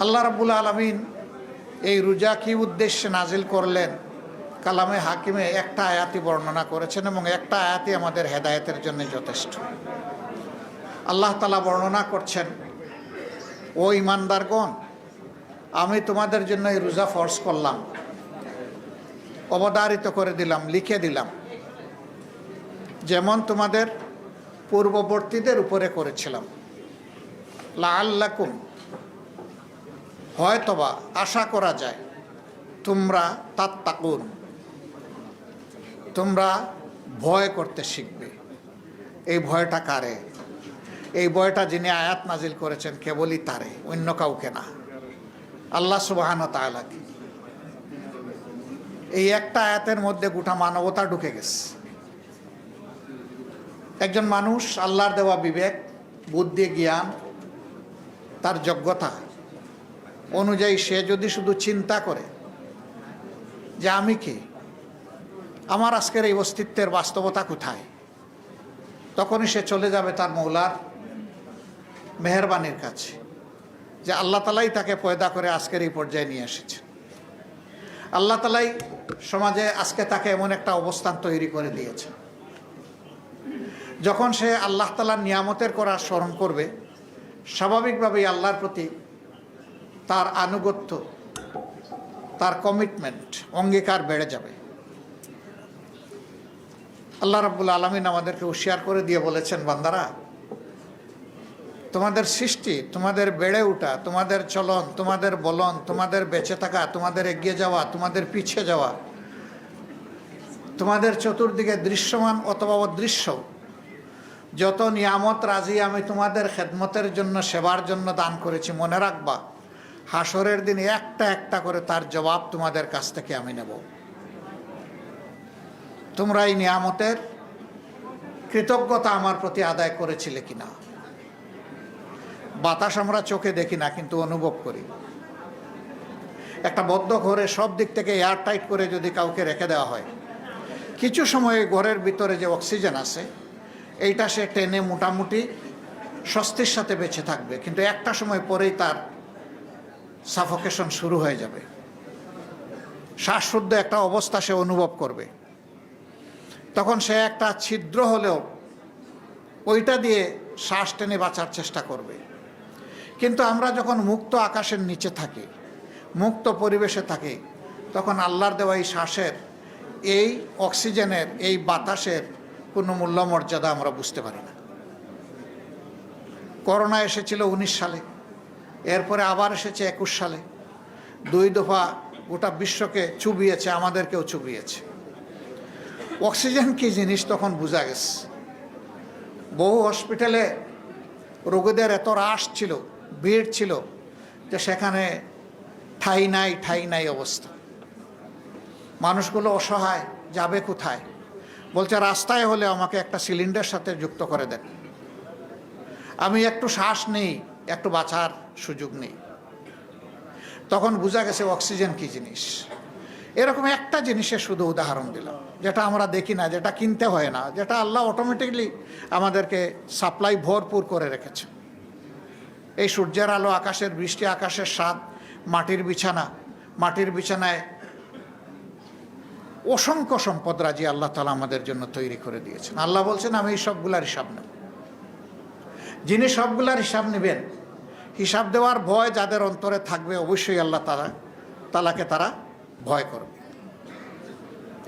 আল্লাহ রাব্বুল আলামিন এই রোজা কি উদ্দেশ্যে নাজিল করলেন কালামে হাকিমে একটা আয়াতই বর্ণনা করেছেন, এবং একটা আয়াতই আমাদের হেদায়েতের জন্য যথেষ্ট। আল্লাহ তাআলা বর্ণনা করছেন, ও ঈমানদারগণ, আমি তোমাদের জন্য এই রোজা ফরজ করলাম, অবধারিত করে দিলাম, লিখে দিলাম, যেমন তোমাদের পূর্ববর্তীদের উপরে করেছিলাম। লাআল্লাকুম, হয়তোবা আশা করা যায় তোমরা তাত্তাকুন, তোমরা ভয় করতে শিখবে। এই ভয়টা কারে? এই ভয়টা যিনি আয়াত নাজিল করেছেন কেবলই তারে, অন্য কাউকে না, আল্লাহ সুবহানাহু ওয়া তাআলাকে। এই একটা আয়াতের মধ্যে গোটা মানবতা ঢুকে গেছে। একজন মানুষ আল্লাহর দেওয়া বিবেক, বুদ্ধি, জ্ঞান, তার যোগ্যতা অনুযায়ী সে যদি শুধু চিন্তা করে যে আমি কি, আমার আজকের এই অস্তিত্বের বাস্তবতা কোথায়, তখনই সে চলে যাবে তার মৌলার মেহেরবানির কাছে, যে আল্লাহ তাআলাই তাকে পয়দা করে আজকের এই পর্যায়ে নিয়ে এসেছেন। আল্লাহ তাআলাই সমাজে আজকে তাকে এমন একটা অবস্থান তৈরি করে দিয়েছে, যখন সে আল্লাহ তাআলার নিয়ামতের করার স্মরণ করবে, স্বাভাবিকভাবেই আল্লাহর প্রতি তার আনুগত্য, তার কমিটমেন্ট, অঙ্গীকার বেড়ে যাবে। আল্লাহ রাব্বুল আলামিন আমাদেরকে হুঁশিয়ার করে দিয়ে বলেছেন, বান্দারা, তোমাদের সৃষ্টি, তোমাদের বেড়ে ওঠা, তোমাদের চলন, তোমাদের বলন, তোমাদের বেঁচে থাকা, তোমাদের এগিয়ে যাওয়া, তোমাদের পিছিয়ে যাওয়া, তোমাদের চতুর্দিকে দৃশ্যমান অথবা অদৃশ্য যত নিয়ামত রাজি আমি তোমাদের খেদমতের জন্য, সেবার জন্য দান করেছি, মনে রাখবা হাসরের দিন একটা একটা করে তার জবাব তোমাদের কাছ থেকে আমি নেব। তোমরা এই নিয়ামতের কৃতজ্ঞতা আমার প্রতি আদায় করেছিলে কিনা? বাতাস আমরা চোখে দেখি না, কিন্তু অনুভব করি। একটা বদ্ধ ঘরে সব দিক থেকে এয়ার টাইট করে যদি কাউকে রেখে দেওয়া হয়, কিছু সময় ঘরের ভিতরে যে অক্সিজেন আছে এইটা সে টেনে মোটামুটি স্বস্তির সাথে বেঁচে থাকবে, কিন্তু একটা সময় পরেই তার সাফোকেশন শুরু হয়ে যাবে, শ্বাসরুদ্ধ একটা অবস্থা সে অনুভব করবে। তখন সে একটা ছিদ্র হলেও ওইটা দিয়ে শ্বাস টেনে বাঁচার চেষ্টা করবে। কিন্তু আমরা যখন মুক্ত আকাশের নিচে থাকি, মুক্ত পরিবেশে থাকি, তখন আল্লাহর দেওয়া এই শ্বাসের, এই অক্সিজেনের, এই বাতাসের কোনো মূল্য মর্যাদা আমরা বুঝতে পারি না। করোনা এসেছিল 19 সালে, এরপরে আবার এসেছে 21 সালে, 2 দফা গোটা বিশ্বকে চুবিয়েছে, আমাদেরকেও চুবিয়েছে। অক্সিজেন কি জিনিস তখন বোঝা গেছে। বহু হসপিটালে রোগীদের এত রাশ ছিল, ভিড় ছিল, যে সেখানে ঠাই নাই অবস্থা। মানুষগুলো অসহায়, যাবে কোথায়? বলছে রাস্তায় হলে আমাকে একটা সিলিন্ডার সাথে যুক্ত করে দেন, আমি একটু শ্বাস নেই, একটু বাঁচার সুযোগ নেই। তখন বোঝা গেছে অক্সিজেন কি জিনিস। এরকম একটা জিনিসের শুধু উদাহরণ দিলাম, যেটা আমরা দেখি না, যেটা কিনতে হয় না, যেটা আল্লাহ অটোমেটিকলি আমাদেরকে সাপ্লাই ভরপুর করে রেখেছে। এই সূর্যের আলো, আকাশের বৃষ্টি, আকাশের স্বাদ, মাটির বিছানা, মাটির বিছানায় অসংখ্য সম্পদ রাজি আল্লাহ তাআলা আমাদের জন্য তৈরি করে দিয়েছেন। আল্লাহ বলছেন, আমি এই সবগুলার হিসাব নেব। যিনি সবগুলার হিসাব নেবেন, হিসাব দেওয়ার ভয় যাদের অন্তরে থাকবে, অবশ্যই আল্লাহ তাআলাকে তারা ভয় করবে।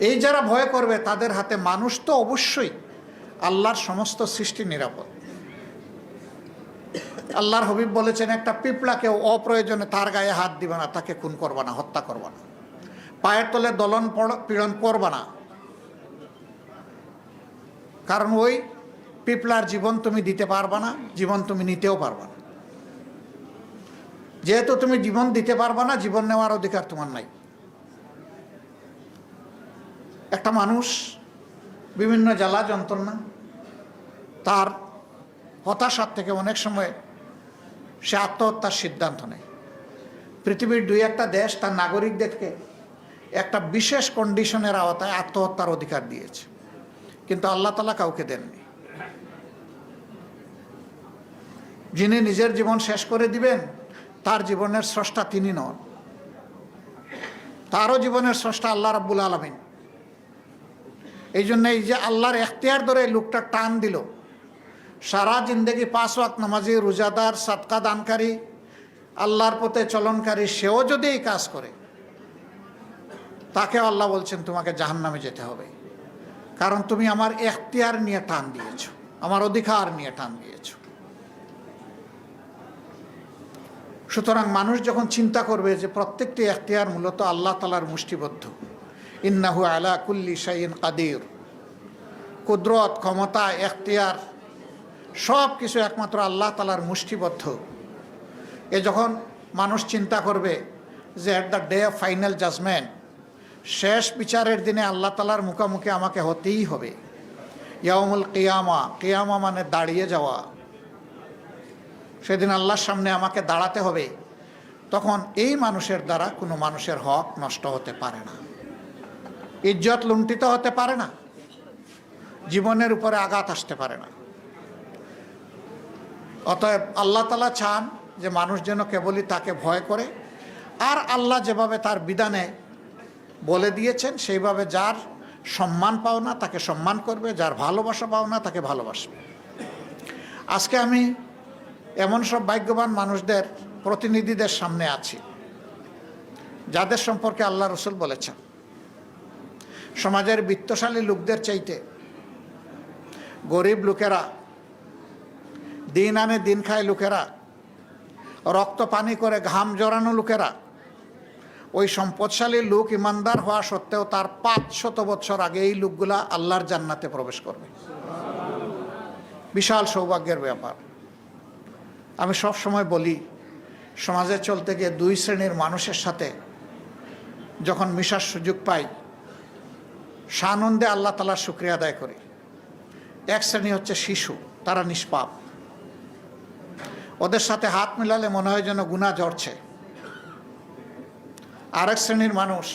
এই যারা ভয় করবে তাদের হাতে মানুষ তো অবশ্যই, আল্লাহর সমস্ত সৃষ্টি নিরাপদ। আল্লাহর হাবিব বলেছেন, একটা পিঁপড়াকে অপ্রয়োজনে তার গায়ে হাত দিবে না, তাকে খুন করবা না, হত্যা করবা না, পায়ের তলে দলন পীড়ন করবা না। কারণ ওই পিঁপড়ার জীবন তুমি দিতে পারবা না, জীবন তুমি নিতেও পারবা না। যেহেতু তুমি জীবন দিতে পারবা না, জীবন নেওয়ার অধিকার তোমার নাই। একটা মানুষ বিভিন্ন জ্বালা যন্ত্রণা, তার হতাশার থেকে অনেক সময় সে আত্মহত্যার সিদ্ধান্ত নেয়। পৃথিবীর 2-1টা দেশ তার নাগরিকদেরকে একটা বিশেষ কন্ডিশনের আওতায় আত্মহত্যার অধিকার দিয়েছে, কিন্তু আল্লাহ তাআলা কাউকে দেননি। যিনি নিজের জীবন শেষ করে দিবেন তার জীবনের স্রষ্টা তিনি নন, তারও জীবনের স্রষ্টা আল্লাহ রাব্বুল আলামিন। এই জন্য এই যে আল্লাহর এখতিয়ার ধরে লোকটা টান দিল, সারা জিন্দেগি 5 ওয়াক্ত নামাজি, রোজাদার, সাদকা দানকারী, আল্লাহর পথে চলনকারী, সেও যদি এই কাজ করে, তাকে আল্লাহ বলছেন তোমাকে জাহান্নামে যেতে হবে, কারণ তুমি আমার এখতিয়ার নিয়ে টান দিয়েছ, আমার অধিকার নিয়ে টান দিয়েছ। সুতরাং মানুষ যখন চিন্তা করবে যে প্রত্যেকটি এখতিয়ার মূলত আল্লাহ তাআলার মুষ্টিবদ্ধ, ইন্নাহু আলা কুল্লি শাইইন কাদির, কুদরত, ক্ষমতা, এখতিয়ার সব কিছু একমাত্র আল্লাহ তাআলার মুষ্টিবদ্ধ। এ যখন মানুষ চিন্তা করবে যে at the day of final judgment, শেষ বিচারের দিনে আল্লাহ তাআলার মুখোমুখি আমাকে হতেই হবে, ইয়াউমুল কিয়ামা, কিয়ামা মানে দাঁড়িয়ে যাওয়া, সেদিন আল্লাহর সামনে আমাকে দাঁড়াতে হবে, তখন এই মানুষের দ্বারা কোনো মানুষের হক নষ্ট হতে পারে না, ইজ্জত লুণ্ঠিত হতে পারে না, জীবনের উপরে আঘাত আসতে পারে না। অতএব আল্লাহ তাআলা চান যে মানুষ যেন কেবলই তাকে ভয় করে, আর আল্লাহ যেভাবে তার বিধানে বলে দিয়েছেন সেইভাবে যার সম্মান পাওনা তাকে সম্মান করবে, যার ভালোবাসা পাওনা তাকে ভালোবাসবে। আজকে আমি এমন সব ভাগ্যবান মানুষদের প্রতিনিধিদের সামনে আছি যাদের সম্পর্কে আল্লাহ রসুল বলেছেন, সমাজের বিত্তশালী লোকদের চাইতে গরিব লোকেরা, দিন আনে দিন খায় লোকেরা, রক্ত পানি করে ঘাম জড়ানো লোকেরা, ওই সম্পদশালী লোক ইমানদার হওয়া সত্ত্বেও তার 500 বছর আগে এই লোকগুলা আল্লাহর জান্নাতে প্রবেশ করবে। বিশাল সৌভাগ্যের ব্যাপার। আমি সব সময় বলি, সমাজে চলতে গিয়ে 2 শ্রেণীর মানুষের সাথে যখন মিশার সুযোগ পাই, সানন্দে আল্লাহ তাআলার শুকরিয়া আদায় করি। এক শ্রেণী হচ্ছে শিশু, তারা নিষ্পাপ, ওদের সাথে হাত মিলালে মনে হয় যেন গুনাহ ঝরছে। আরেক শ্রেণীর মানুষ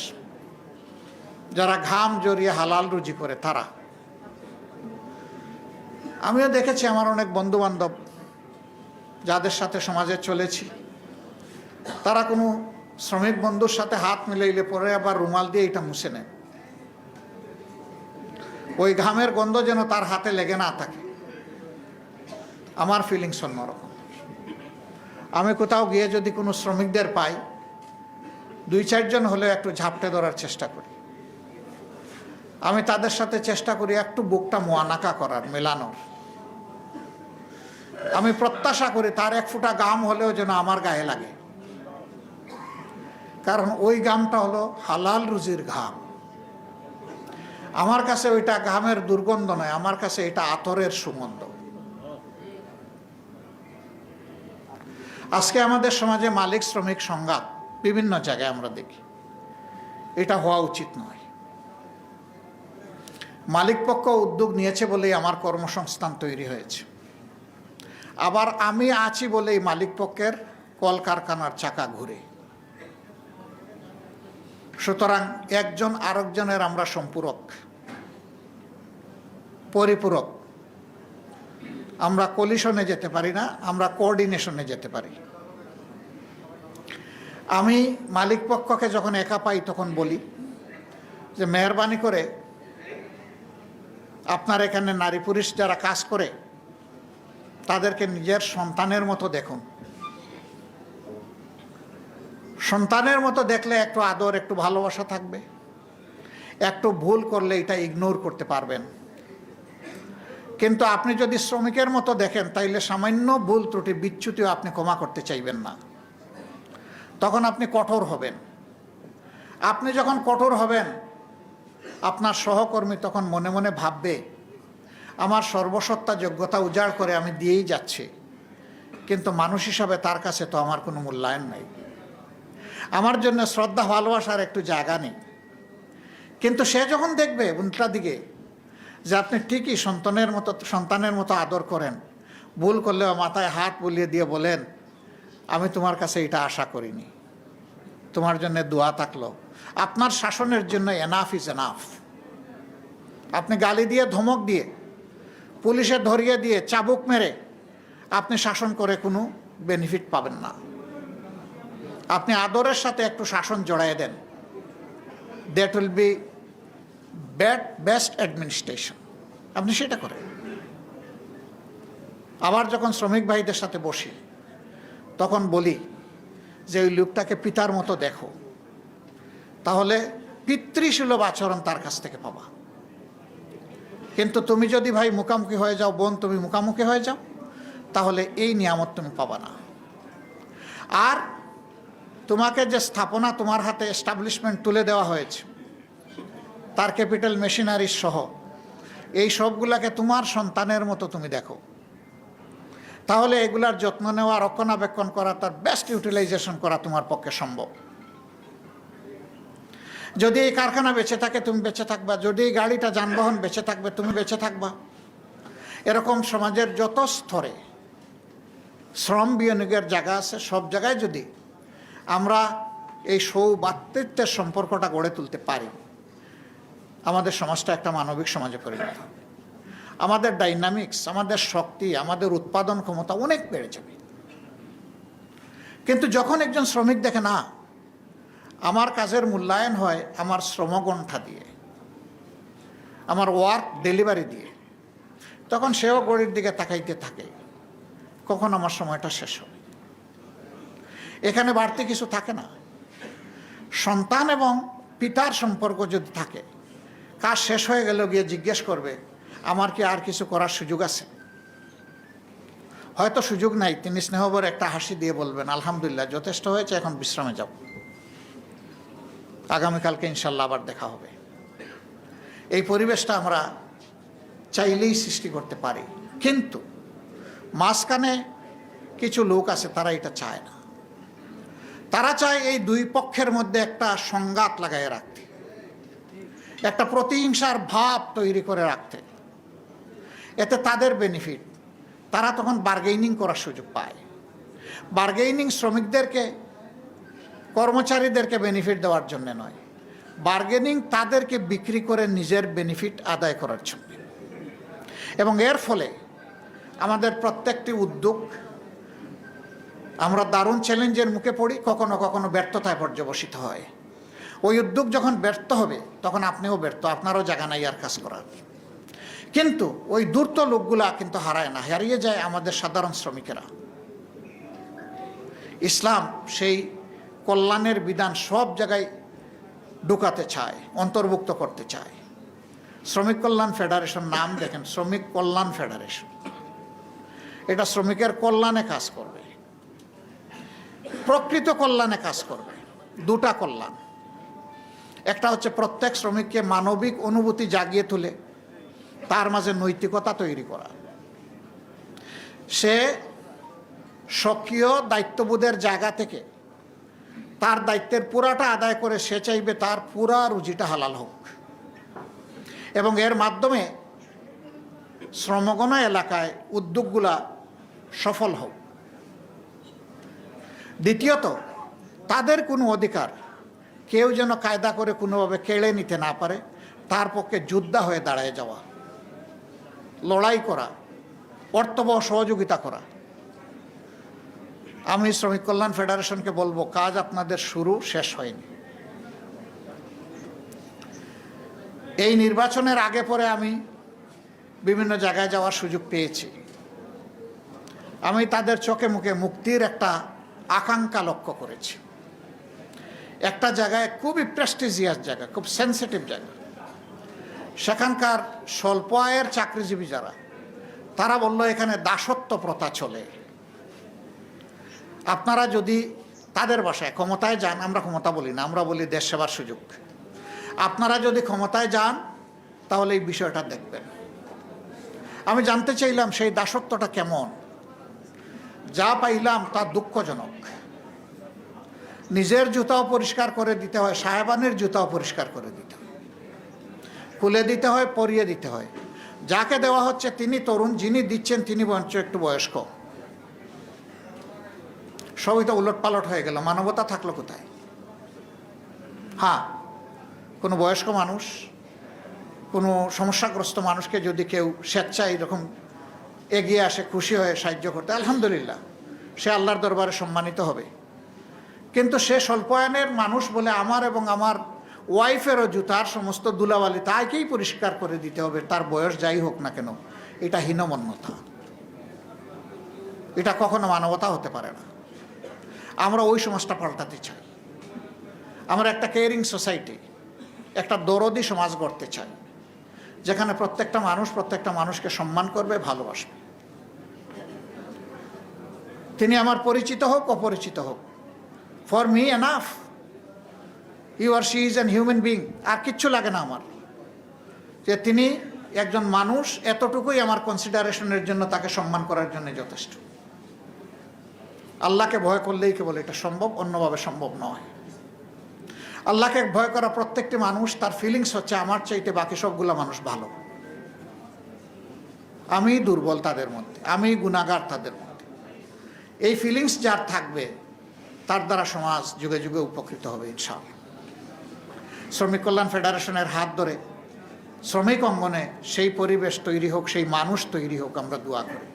যারা ঘাম জড়িয়ে হালাল রুজি করে, তারা। আমিও দেখেছি আমার অনেক বন্ধু বান্ধব যাদের সাথে সমাজে চলেছি, তারা কোনো শ্রমিক বন্ধুর সাথে হাত মিলাইলে পরে আবার রুমাল দিয়ে এটা মুছে নেয়, ওই ঘামের গন্ধ যেন তার হাতে লেগে না থাকে। আমার ফিলিংস অন্যরকম। আমি কোথাও গিয়ে যদি কোনো শ্রমিকদের পাই, 2-4 জন হলেও একটু ঝাপটে ধরার চেষ্টা করি। আমি তাদের সাথে চেষ্টা করি একটু বুকটা মোয়ানাকা করার, মেলানোর। আমি প্রত্যাশা করি তার 1 ফোঁটা ঘাম হলেও যেন আমার গায়ে লাগে, কারণ ওই ঘামটা হলো হালাল রুজির ঘাম। আমার কাছে ওইটা ঘামের দুর্গন্ধ নয়, আমার কাছে এটা আতরের সুগন্ধ। আজকে আমাদের সমাজে মালিক শ্রমিক সংঘাত বিভিন্ন জায়গায় আমরা দেখি, এটা হওয়া উচিত নয়। মালিক পক্ষ উদ্যোগ নিয়েছে বলেই আমার কর্মসংস্থান তৈরি হয়েছে, আবার আমি আছি বলেই মালিক পক্ষের কলকারখানার চাকা ঘুরে। সুতরাং একজন আরেকজনের আমরা সম্পূরক, পরিপূরক। আমরা কলিশনে যেতে পারি না, আমরা কোঅর্ডিনেশনে যেতে পারি। আমি মালিক পক্ষকে যখন একা পাই তখন বলি যে মেহরবানি করে আপনার এখানে নারী পুরুষ যারা কাজ করে তাদেরকে নিজের সন্তানের মতো দেখুন। সন্তানের মতো দেখলে একটু আদর, একটু ভালোবাসা থাকবে। একটু ভুল করলে এটা ইগনোর করতে পারবেন। কিন্তু আপনি যদি শ্রমিকের মতো দেখেন, তাইলে সামান্য ভুল ত্রুটি বিচ্যুতিও আপনি ক্ষমা করতে চাইবেন না, তখন আপনি কঠোর হবেন। আপনি যখন কঠোর হবেন, আপনার সহকর্মী তখন মনে মনে ভাববে আমার সর্বসত্তা যোগ্যতা উজাড় করে আমি দিয়েই যাচ্ছি, কিন্তু মানুষ হিসাবে তার কাছে তো আমার কোনো মূল্যায়ন নাই, আমার জন্য শ্রদ্ধা ভালোবাসার একটু জায়গা নেই। কিন্তু সে যখন দেখবে উল্টা দিকে যে আপনি ঠিকই সন্তানের মতো আদর করেন, ভুল করলেও মাথায় হাত বুলিয়ে দিয়ে বলেন আমি তোমার কাছে এটা আশা করিনি, তোমার জন্য দোয়া থাকলো, আপনার শাসনের জন্য এনাফ ইজ এনাফ। আপনি গালি দিয়ে, ধমক দিয়ে, পুলিশে ধরিয়ে দিয়ে, চাবুক মেরে আপনি শাসন করে কোনো বেনিফিট পাবেন না। আপনি আদরের সাথে একটু শাসন জড়াই দেন, that will be best administration. আপনি সেটা করেন। আবার যখন শ্রমিক ভাইদের সাথে বসি তখন বলি যে ওই লোকটাকে পিতার মতো দেখো, তাহলে পিতৃসুলভ আচরণ তার কাছ থেকে পাবা। কিন্তু তুমি যদি ভাই মুখামুখি হয়ে যাও, বোন তুমি মুখামুখি হয়ে যাও, তাহলে এই নিয়ামত তুমি পাবা না। আর তোমাকে যে স্থাপনা তোমার হাতে এস্টাবলিশমেন্ট তুলে দেওয়া হয়েছে, তার ক্যাপিটাল মেশিনারি সহ, এই সবগুলাকে তোমার সন্তানের মতো তুমি দেখো, তাহলে এগুলার যত্ন নেওয়া, রক্ষণাবেক্ষণ করা, তার বেস্ট ইউটিলাইজেশন করা তোমার পক্ষে সম্ভব। যদি এই কারখানা বেঁচে থাকে তুমি বেঁচে থাকবা, যদি এই গাড়িটা যানবাহন বেঁচে থাকবে তুমি বেঁচে থাকবা। এরকম সমাজের যত স্তরে শ্রম বিনিয়োগের জায়গা আছে, সব জায়গায় যদি আমরা এই সৌভাতৃত্বের সম্পর্কটা গড়ে তুলতে পারি, আমাদের সমাজটা একটা মানবিক সমাজে পরিণত হবে। আমাদের ডাইনামিক্স, আমাদের শক্তি, আমাদের উৎপাদন ক্ষমতা অনেক বেড়ে যাবে। কিন্তু যখন একজন শ্রমিক দেখে না আমার কাজের মূল্যায়ন হয় আমার শ্রমগণ্ঠা দিয়ে, আমার ওয়ার্ক ডেলিভারি দিয়ে, তখন সেও গড়ির দিকে তাকাইতে থাকে কখন আমার সময়টা শেষ হবে। এখানে বাড়তি কিছু থাকে না। সন্তান এবং পিতার সম্পর্ক যদি থাকে, কাজ শেষ হয়ে গেল গিয়ে জিজ্ঞেস করবে আমার কি আর কিছু করার সুযোগ আছে? হয়তো সুযোগ নাই, তিনি স্নেহভরে একটা হাসি দিয়ে বলবেন আলহামদুলিল্লাহ যথেষ্ট হয়েছে, এখন বিশ্রামে যাও, আগামীকালকে ইনশাল্লাহ আবার দেখা হবে। এই পরিবেশটা আমরা চাইলেই সৃষ্টি করতে পারি। কিন্তু মাঝখানে কিছু লোক আছে তারা এটা চায় না। তারা চায় এই দুই পক্ষের মধ্যে একটা সংঘাত লাগাই রাখতে, একটা প্রতিহিংসার ভাব তৈরি করে রাখতে। এতে তাদের বেনিফিট, তারা তখন বার্গেনিং করার সুযোগ পায়। বার্গেনিং শ্রমিকদেরকে, কর্মচারীদেরকে বেনিফিট দেওয়ার জন্য নয়, বার্গেনিং তাদেরকে বিক্রি করে নিজের বেনিফিট আদায় করার জন্য। এবং এর ফলে আমাদের প্রত্যেকটি উদ্যোগ আমরা দারুণ চ্যালেঞ্জের মুখে পড়ি, কখনো কখনো ব্যর্থতায় পর্যবসিত হয়। ওই উদ্যোগ যখন ব্যর্থ হবে তখন আপনিও ব্যর্থ, আপনারও জায়গা নাই আর কাজ করার। কিন্তু ওই ধূর্ত লোকগুলা কিন্তু হারায় না, হারিয়ে যায় আমাদের সাধারণ শ্রমিকেরা। ইসলাম সেই কল্যাণের বিধান সব জায়গায় ঢুকাতে চায়, অন্তর্ভুক্ত করতে চায়। শ্রমিক কল্যাণ ফেডারেশন, নাম দেখেন, শ্রমিক কল্যাণ ফেডারেশন। এটা শ্রমিকের কল্যাণে কাজ করবে, প্রকৃত কল্যাণে কাজ করবে। দুটা কল্যাণ, একটা হচ্ছে প্রত্যেক শ্রমিককে মানবিক অনুভূতি জাগিয়ে তুলে তার মাঝে নৈতিকতা তৈরি করা, সে স্বকীয় দায়িত্ববোধের জায়গা থেকে তার দায়িত্বের পুরাটা আদায় করে সে চাইবে তার পুরা রুজিটা হালাল হোক, এবং এর মাধ্যমে শ্রমগণ এলাকায় উদ্যোগগুলা সফল হোক। দ্বিতীয়ত, তাদের কোনো অধিকার কেউ যেন কায়দা করে কোনোভাবে কেড়ে নিতে না পারে, তার পক্ষে যোদ্ধা হয়ে দাঁড়ায় যাওয়া, লড়াই করা, অর্থবহ সহযোগিতা করা। আমি শ্রমিক কল্যাণ ফেডারেশনকে বলবো, কাজ আপনাদের শুরু, শেষ হয়নি। এই নির্বাচনের আগে পরে আমি বিভিন্ন জায়গায় যাওয়ার সুযোগ পেয়েছি। আমি তাদের চোখে মুখে মুক্তির একটা আকাঙ্ক্ষা লক্ষ্য করেছি। একটা জায়গায় খুবই প্রেস্টিজিয়াস জায়গা, খুব সেন্সিটিভ জায়গা, সেখানকার স্বল্প আয়ের চাকরিজীবী যারা, তারা বলল এখানে দাসত্ব প্রথা চলে। আপনারা যদি তাদের বাসায় ক্ষমতায় যান, আমরা ক্ষমতা বলি না, আমরা বলি দেশ সেবার সুযোগ, আপনারা যদি ক্ষমতায় যান তাহলে এই বিষয়টা দেখবেন। আমি জানতে চাইলাম সেই দাসত্বটা কেমন। যা পাইলাম তা দুঃখজনক। নিজের জুতাও পরিষ্কার করে দিতে হয়, সাহেবানের জুতাও পরিষ্কার করে দিতে হয়, খুলে দিতে হয়, পরিয়ে দিতে হয়। যাকে দেওয়া হচ্ছে তিনি তরুণ, যিনি দিচ্ছেন তিনি বঞ্চ একটু বয়স্ক। সবই তো উলট পালট হয়ে গেল, মানবতা থাকলো কোথায়? হ্যাঁ, কোনো বয়স্ক মানুষ, কোনো সমস্যাগ্রস্ত মানুষকে যদি কেউ স্বেচ্ছায় এরকম এগিয়ে আসে খুশি হয়ে সাহায্য করতে, আলহামদুলিল্লাহ, সে আল্লাহর দরবারে সম্মানিত হবে। কিন্তু সে স্বল্প আয়ের মানুষ বলে আমার এবং আমার ওয়াইফেরও জুতার সমস্ত ধুলাবালি তাকেই পরিষ্কার করে দিতে হবে, তার বয়স যাই হোক না কেন। এটা হীনমন্যতা, এটা কখনো মানবতা হতে পারে না। আমরা ওই সমাজটা পাল্টাতে চাই। আমরা একটা কেয়ারিং সোসাইটি, একটা দরদি সমাজ গড়তে চাই, যেখানে প্রত্যেকটা মানুষ প্রত্যেকটা মানুষকে সম্মান করবে, ভালোবাসবে। তিনি আমার পরিচিত হোক অপরিচিত হোক, for me enough you are she is an human being. আর কিচ্ছু লাগে না আমার, যে তিনি একজন মানুষ, এতটুকুই আমার কনসিডারেশনের জন্য, তাকে সম্মান করার জন্য যথেষ্ট। আল্লাহকে ভয় করলেই কেবল এটা সম্ভব, অন্যভাবে সম্ভব নয়। আল্লাহকে ভয় করা প্রত্যেকটি মানুষ, তার ফিলিংস হচ্ছে আমার চাইতে বাকি সবগুলো মানুষ ভালো, আমি দুর্বল তাদের মধ্যে, আমি গুনাহগার তাদের মধ্যে। এই ফিলিংস যার থাকবে, তার দ্বারা সমাজ যুগে যুগে উপকৃত হবে ইনশাআল্লাহ। শ্রমিক কল্যাণ ফেডারেশনের হাত ধরে শ্রমিক অঙ্গনে সেই পরিবেশ তৈরি হোক, সেই মানুষ তৈরি হোক, আমরা দোয়া করি।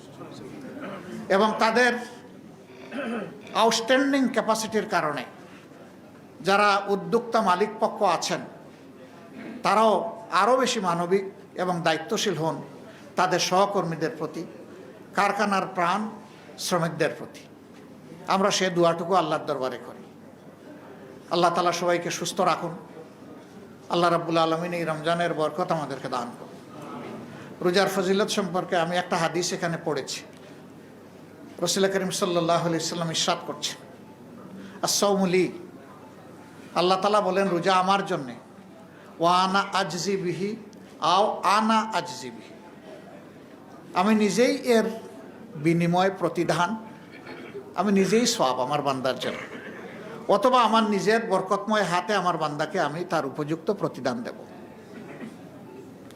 এবং তাদের আউটস্ট্যান্ডিং ক্যাপাসিটির কারণে যারা উদ্যোক্তা মালিক পক্ষ আছেন, তারাও আরও বেশি মানবিক এবং দায়িত্বশীল হন তাদের সহকর্মীদের প্রতি, কারখানার প্রাণ শ্রমিকদের প্রতি। আমরা সে দোয়াটুকু আল্লাহর দরবারে করি। আল্লাহ তাআলা সবাইকে সুস্থ রাখুন। আল্লাহ রাব্বুল আলামিন এই রমজানের বরকত আমাদেরকে দান করুন। রোজার ফজিলত সম্পর্কে আমি একটা হাদিস এখানে পড়েছি। রাসূল করিম সাল্লাল্লাহু আলাইহি ওয়াসাল্লাম ইরশাদ করছেন, আস-সাওমু লি, আল্লাহ তাআলা বলেন রোজা আমার জন্যে, ওয়া আনা আজজি বিহি আও আনা আজজি বিহি, আমি নিজেই এর বিনিময় প্রতিদান, আমি নিজেই সওয়াব আমার বান্দার জন্য, অথবা আমার নিজের বরকতময় হাতে আমার বান্দাকে আমি তার উপযুক্ত প্রতিদান দেব।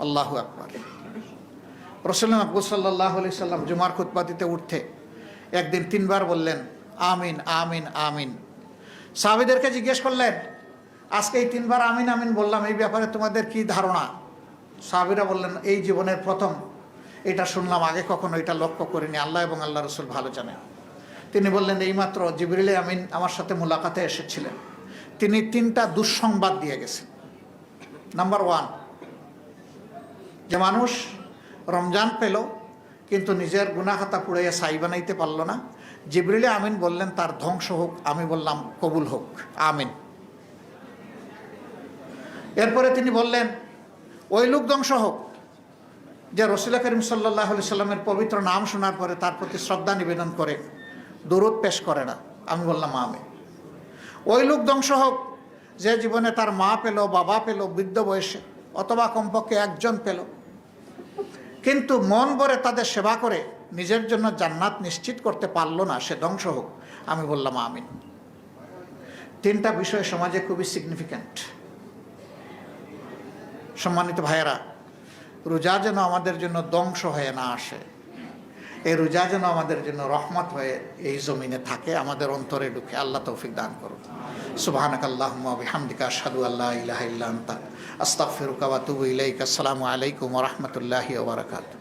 আল্লাহু আকবার। রাসূল আকবর সাল্লাল্লাহু আলাইহি সাল্লাম জুমার খুতবা দিতে উঠতে একদিন 3 বার বললেন আমিন আমিন আমিন। সাহাবীদেরকে জিজ্ঞেস করলেন, আজকে এই 3 বার আমিন আমিন বললাম, এই ব্যাপারে তোমাদের কি ধারণা? সাহাবীরা বললেন, এই জীবনের প্রথম এটা শুনলাম, আগে কখনো এটা লক্ষ্য করিনি, আল্লাহ এবং আল্লাহ রাসূল ভালো জানেন। তিনি বললেন, এইমাত্র জিবরিল আমিন আমার সাথে মুলাকাতে এসেছিলেন, তিনি 3টা দুঃসংবাদ দিয়ে গেছেন। নাম্বার 1, যে মানুষ রমজান পেল কিন্তু নিজের গুনাহখাতা পুড়াইয়া ছাই বানাইতে পারল না, জিবরিল আমিন বললেন তার ধ্বংস হোক, আমি বললাম কবুল হোক, আমিন। এরপরে তিনি বললেন ওই লোক ধ্বংস হোক যে রাসূল করিম সাল্লাল্লাহু আলাইহি সাল্লামের পবিত্র নাম শোনার পরে তার প্রতি শ্রদ্ধা নিবেদন করে, দরুদ পেশ করে না, আমি বললাম আমিন। ওই লোক ধ্বংস হোক যে জীবনে তার মা পেল, বাবা পেল বৃদ্ধ বয়সে, অথবা কমপক্ষে একজন পেল, কিন্তু মন ভরে তাদের সেবা করে নিজের জন্য জান্নাত নিশ্চিত করতে পারলো না, সে ধ্বংস হোক, আমি বললাম আমিন। 3টা বিষয় সমাজে খুবই সিগনিফিক্যান্ট। সম্মানিত ভাইয়েরা, রোজা যেন আমাদের জন্য ধ্বংস হয়ে না আসে, এই রোজা যেন আমাদের জন্য রহমত হয়ে এই জমিনে থাকে, আমাদের অন্তরে ঢুকে। আল্লাহ তৌফিক দান করুন। সুবহানাকাল্লাহুম্মা ওয়া বিহামদিকা আশহাদু আল্লা ইলাহা ইল্লা আনতা আস্তাগফিরুকা ওয়া আতুবু ইলাইকা। আসসালামু আলাইকুম ওয়া রাহমাতুল্লাহি ওয়া বারাকাতুহু।